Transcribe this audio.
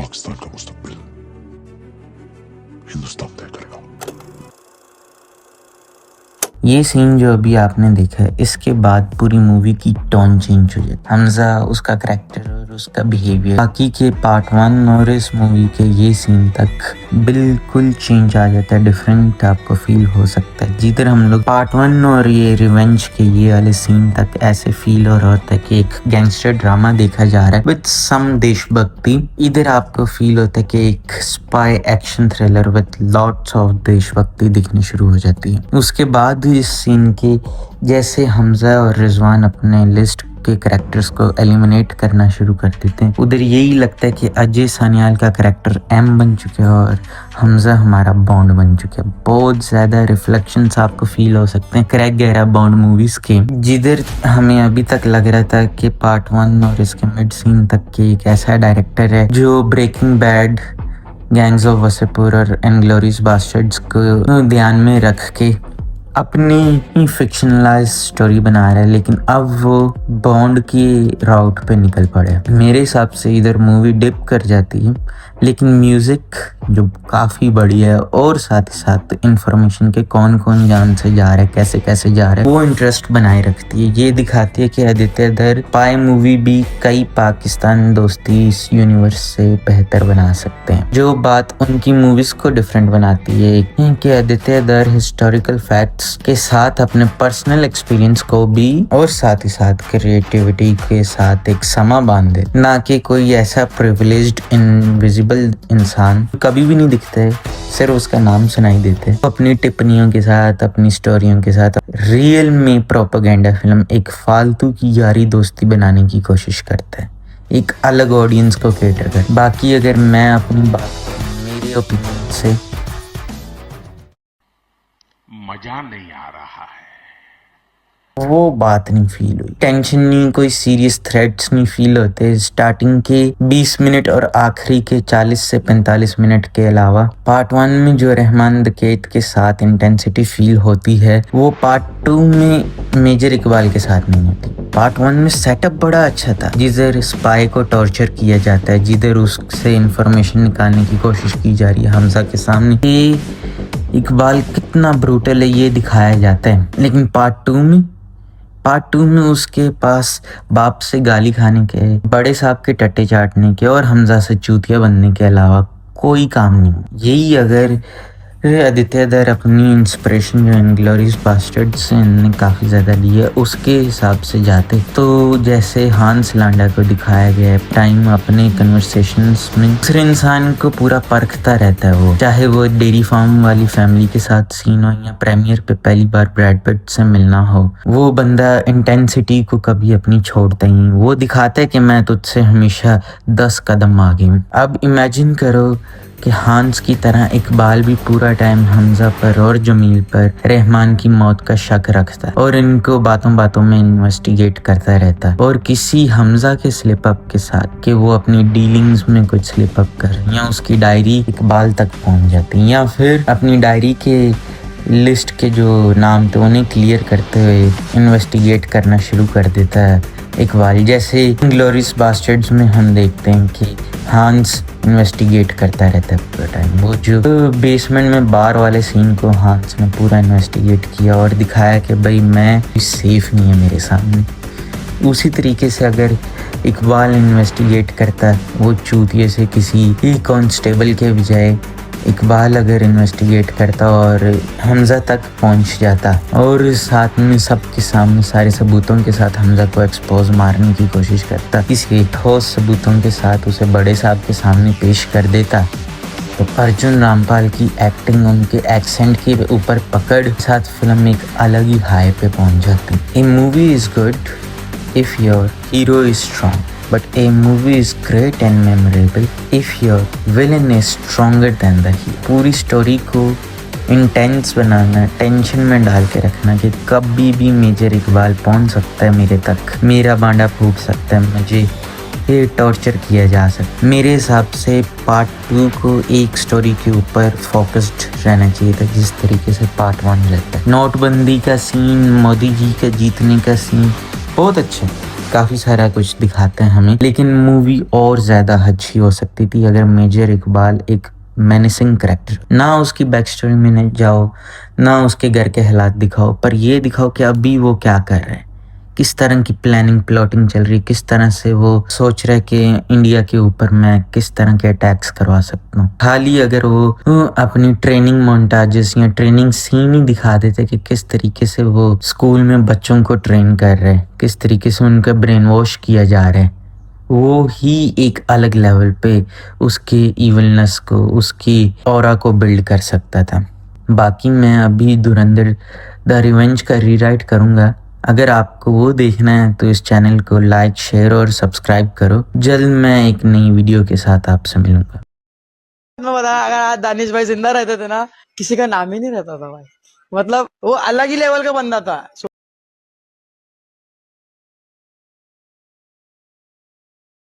पाकिस्तान का मुस्तकबिल हिंदुस्तान तय करेगा। ये सीन जो अभी आपने देखा है, इसके बाद पूरी मूवी की टोन चेंज हो जाती है। हमजा, उसका करैक्टर और उसका बिहेवियर बाकी के पार्ट 1 और इस मूवी के ये सीन तक बिल्कुल चेंज आ जाता है। डिफरेंट आपको फील हो सकता है। जिधर हम लोग पार्ट 1 और ये रिवेंज के ये वाले सीन तक ऐसे फील हो रहा होता है कि एक गैंगस्टर ड्रामा देखा जा रहा है विद सम देशभक्ति, इधर आपको फील होता है कि एक spy action thriller with lots of देशभक्ति दिखनी शुरू हो जाती है। उसके बाद इस सीन के जैसे हमजा और रिजवान अपने लिस्ट के कैरेक्टर्स को एलिमिनेट करना शुरू कर देते हैं, उधर यही लगता है कि अजय सान्याल का कैरेक्टर एम बन चुका है और हमजा हमारा बॉन्ड बन चुका है। बहुत ज़्यादा रिफ्लेक्शंस आपको फील हो सकते हैं क्रैक गहरा बॉन्ड मूवीज़ के, जिधर हमें अभी तक लग रहा था कि पार्ट 1 और इसके मिड सीन तक के एक ऐसा डायरेक्टर है जो breaking bad, gangs of Wasseypur और इनग्लोरियस बास्टर्ड्स को ध्यान में रख के अपनी ही फिक्शनलाइज स्टोरी बना रहा है, लेकिन अब वो बॉन्ड की राउट पे निकल पड़े। मेरे हिसाब से इधर मूवी डिप कर जाती है, लेकिन म्यूजिक जो काफ़ी बढ़िया है और साथ ही साथ इंफॉर्मेशन के कौन कौन जान से जा रहा है, कैसे कैसे जा रहा है, वो इंटरेस्ट बनाए रखती है। ये दिखाती है कि आदित्य धर पाई मूवी भी कई पाकिस्तान दोस्ती इस यूनिवर्स से बेहतर बना सकते हैं। जो बात उनकी मूवीज को डिफरेंट बनाती है कि आदित्य धर हिस्टोरिकल फैक्ट्स के साथ अपने पर्सनल एक्सपीरियंस को भी और साथ ही साथ क्रिएटिविटी के साथ एक समा बांधे, ना कि कोई ऐसा प्रिविलेज्ड इनविजिबल इंसान कभी भी नहीं दिखता है, सिर्फ उसका नाम सुनाई देते हैं। अपनी टिप्पणियों के साथ, अपनी स्टोरियों के साथ रियल में प्रोपेगेंडा फिल्म एक फालतू की यारी दोस्ती बनाने की कोशिश करता है, एक अलग ऑडियंस को कैटर कर। बाकी अगर मैं अपनी बात मेरे ओपिनियन से मजा नहीं आ रहा है, वो बात नहीं फील हुई। टेंशन नहीं, कोई सीरियस थ्रेट्स नहीं फील होते स्टार्टिंग के 20 मिनट और आखिरी के 40 से 45 मिनट के अलावा। पार्ट 1 में जो रहमान दकेत के साथ इंटेंसिटी फील होती है, वो पार्ट 2 में मेजर इकबाल के साथ नहीं होती। पार्ट 1 में सेटअप बड़ा अच्छा था, जिधर स्पाई को टॉर्चर किया जाता है, जिधर उससे इंफॉर्मेशन निकालने की कोशिश की जा रही है हमजा के सामने कि इकबाल कितना ब्रूटल है, ये दिखाया जाता है। लेकिन पार्ट टू में उसके पास बाप से गाली खाने के, बड़े साहब के टट्टे चाटने के और हमजा से चूतिया बनने के अलावा कोई काम नहीं। यही अगर आदित्य धर अपनी इंस्पिरेशन जो इनग्लोरियस बास्टर्ड्स से इन्होंने काफ़ी ज़्यादा ली है, उसके हिसाब से जाते तो जैसे हांस लांडा को दिखाया गया है टाइम अपने कन्वर्सेशंस में दूसरे इंसान को पूरा परखता रहता है, वो चाहे वो डेयरी फार्म वाली फैमिली के साथ सीन हो या प्रीमियर पे पहली बार ब्रैड पिट से मिलना हो, वो बंदा इंटेंसिटी को कभी अपनी छोड़ता ही नहीं। वो दिखाता है कि मैं तुझसे हमेशा 10 कदम आगे हूँ। अब इमेजिन करो कि हांस की तरह इकबाल भी पूरा टाइम हमजा पर और जमील पर रहमान की मौत का शक रखता है और इनको बातों बातों में इन्वेस्टिगेट करता रहता है, और किसी हमजा के स्लिप अप के साथ कि वो अपनी डीलिंग्स में कुछ स्लिप अप कर, या उसकी डायरी इकबाल तक पहुंच जाती है, या फिर अपनी डायरी के लिस्ट के जो नाम थे उन्हें क्लियर करते हुए इन्वेस्टिगेट करना शुरू कर देता है इकबाल। जैसे इनग्लोरियस बास्टर्ड्स में हम देखते हैं कि हांस इन्वेस्टिगेट करता रहता है पूरा टाइम। वो जो बेसमेंट में बार वाले सीन को हांस ने पूरा इन्वेस्टिगेट किया और दिखाया कि भाई मैं सेफ नहीं है मेरे सामने। उसी तरीके से अगर इकबाल इन्वेस्टिगेट करता वो चूतिए से किसी कांस्टेबल के बजाय, इकबाल अगर इन्वेस्टिगेट करता और हमजा तक पहुंच जाता और साथ में सबके सामने सारे सबूतों के साथ हमजा को एक्सपोज मारने की कोशिश करता, किसी ठोस सबूतों के साथ उसे बड़े साहब के सामने पेश कर देता, तो अर्जुन रामपाल की एक्टिंग, उनके एक्सेंट के ऊपर पकड़ साथ फिल्म एक अलग ही हाई पे पहुंच जाती। A movie is good if your hero is strong, but a movie is great and memorable if your villain is stronger than the hero। पूरी स्टोरी को इंटेंस बनाना, टेंशन में डाल के रखना कि कभी भी मेजर इकबाल पहुंच सकता है मेरे तक, मेरा बांडा फूट सकता है, मुझे ये टॉर्चर किया जा सकता। मेरे हिसाब से पार्ट 2 को एक स्टोरी के ऊपर फोकस्ड रहना चाहिए था, जिस तरीके से पार्ट 1 रहता है। नोटबंदी का सीन, मोदी जी का जीतने का सीन बहुत अच्छा है, काफी सारा कुछ दिखाते हैं हमें, लेकिन मूवी और ज्यादा अच्छी हो सकती थी अगर मेजर इकबाल एक मेनेसिंग करेक्टर, ना उसकी बैक स्टोरी में नहीं जाओ, ना उसके घर के हालात दिखाओ, पर ये दिखाओ कि अभी वो क्या कर रहे हैं, किस तरह की प्लानिंग प्लॉटिंग चल रही है, किस तरह से वो सोच रहे कि इंडिया के ऊपर मैं किस तरह के अटैक्स करवा सकता हूँ। खाली अगर वो अपनी ट्रेनिंग मोन्टाजेस या ट्रेनिंग सीन ही दिखा देते कि किस तरीके से वो स्कूल में बच्चों को ट्रेन कर रहे हैं, किस तरीके से उनका ब्रेन वॉश किया जा रहा है, वो ही एक अलग लेवल पे उसके इवलनेस को, उसकी ऑरा को बिल्ड कर सकता था। बाकी मैं अभी धुरंधर द रिवेंज का रीराइट करूँगा। अगर आपको वो देखना है तो इस चैनल को लाइक, शेयर और सब्सक्राइब करो। जल्द मैं एक नई वीडियो के साथ आपसे मिलूंगा। मैं बता, अगर आज दानिश भाई जिंदा रहते थे ना, किसी का नाम ही नहीं रहता था भाई। मतलब वो अलग ही लेवल का बंदा था।